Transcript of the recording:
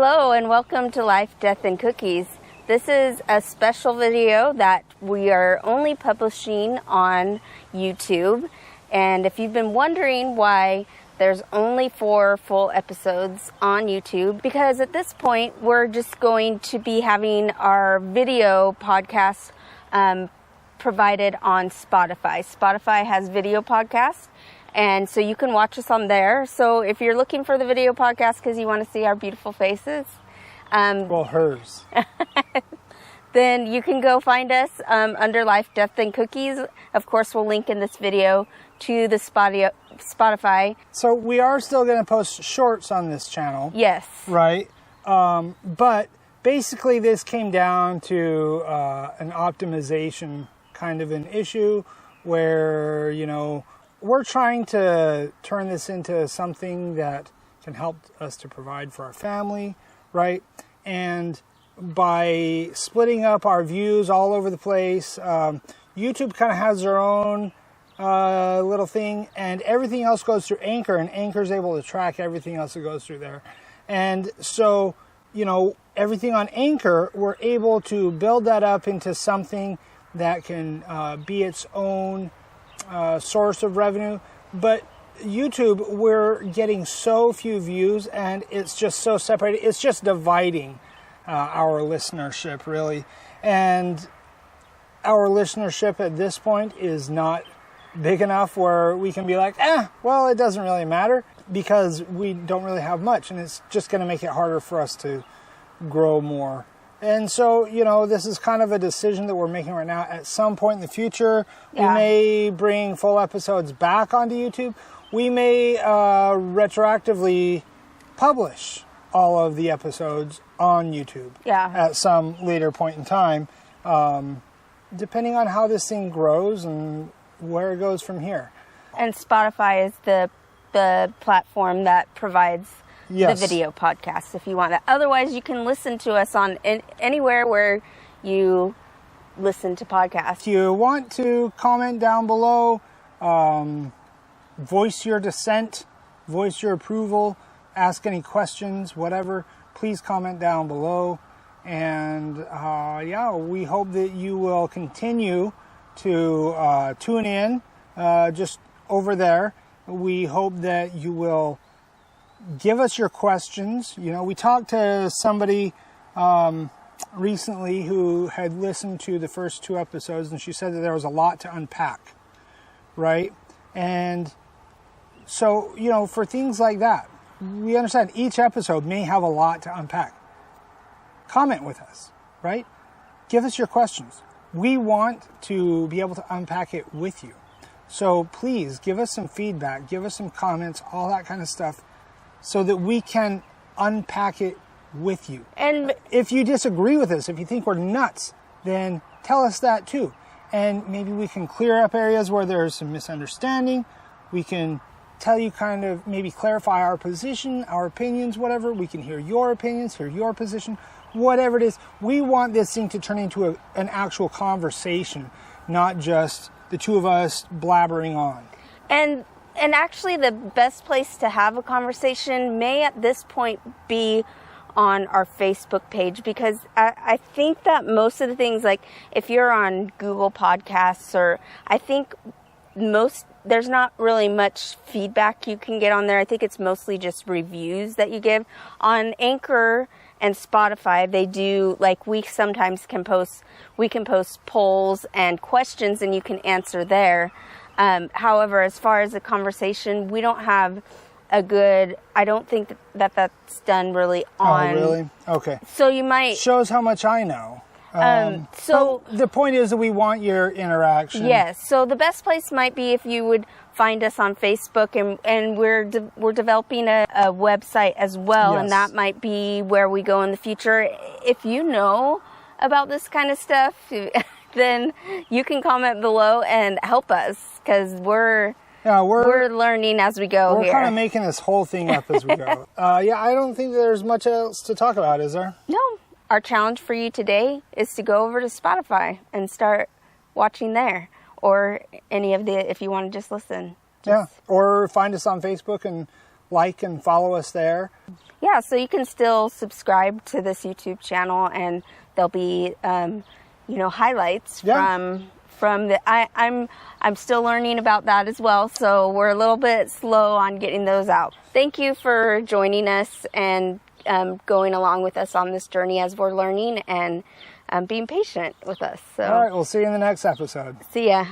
Hello and welcome to Life, Death, and Cookies. This is a special video that we are only publishing on YouTube. And if you've been wondering why there's only 4 full episodes on YouTube, because at this point we're just going to be having our video podcast provided on Spotify. Spotify has video podcasts, and so you can watch us on there. So if you're looking for the video podcast because you want to see our beautiful faces, well, hers. then you can go find us under Life, Death, and Cookies. Of course, we'll link in this video to the Spotify. So we are still going to post shorts on this channel. Yes. Right? But basically this came down to an optimization kind of an issue where, you know, we're trying to turn this into something that can help us to provide for our family, right? And by splitting up our views all over the place, YouTube kind of has their own little thing, and everything else goes through Anchor, and Anchor is able to track everything else that goes through there. And so, you know, everything on Anchor, we're able to build that up into something that can be its own source of revenue. But YouTube, we're getting so few views, and it's just so separated. It's just dividing our listenership, really. And our listenership at this point is not big enough where we can be like, well, it doesn't really matter, because we don't really have much, and it's just going to make it harder for us to grow more. And so, you know, this is kind of a decision that we're making right now. At some point in the future, we may bring full episodes back onto YouTube. We may retroactively publish all of the episodes on YouTube at some later point in time, depending on how this thing grows and where it goes from here. And Spotify is the platform that provides the video podcast if you want that. Otherwise, you can listen to us on anywhere where you listen to podcasts. If you want to comment down below, voice your dissent, voice your approval, ask any questions, whatever, please comment down below. And we hope that you will continue to tune in just over there. We hope that you will give us your questions. You know, we talked to somebody recently who had listened to the first 2 episodes, and she said that there was a lot to unpack, right? And so, you know, for things like that, we understand each episode may have a lot to unpack. Comment with us, right? Give us your questions. We want to be able to unpack it with you. So please give us some feedback, give us some comments, all that kind of stuff, so that we can unpack it with you. And if you disagree with us, if you think we're nuts, then tell us that too. And maybe we can clear up areas where there's some misunderstanding. We can tell you, kind of maybe clarify our position, our opinions, whatever. We can hear your opinions, hear your position, whatever it is. We want this thing to turn into an actual conversation, not just the two of us blabbering on. And actually, the best place to have a conversation may at this point be on our Facebook page, because I think that most of the things, like if you're on Google Podcasts, or I think there's not really much feedback you can get on there. I think it's mostly just reviews that you give. On Anchor and Spotify, they do, like, we sometimes can post polls and questions, and you can answer there. However, as far as a conversation, we don't have I don't think that that's done really on. Oh, really? Okay. So you might. Shows how much I know. So the point is that we want your interaction. Yes. So the best place might be if you would find us on Facebook, and we're developing a website as well, and that might be where we go in the future. If you know about this kind of stuff, then you can comment below and help us, because we're learning as we go. We're kind of making this whole thing up as we go. I don't think there's much else to talk about, is there? No. Our challenge for you today is to go over to Spotify and start watching there, or any of if you want to just listen. Or find us on Facebook and like and follow us there. yeah, so you can still subscribe to this YouTube channel, and there'll be highlights from the. I'm still learning about that as well, so we're a little bit slow on getting those out. Thank you for joining us and going along with us on this journey as we're learning, and being patient with us. So, all right, we'll see you in the next episode. See ya.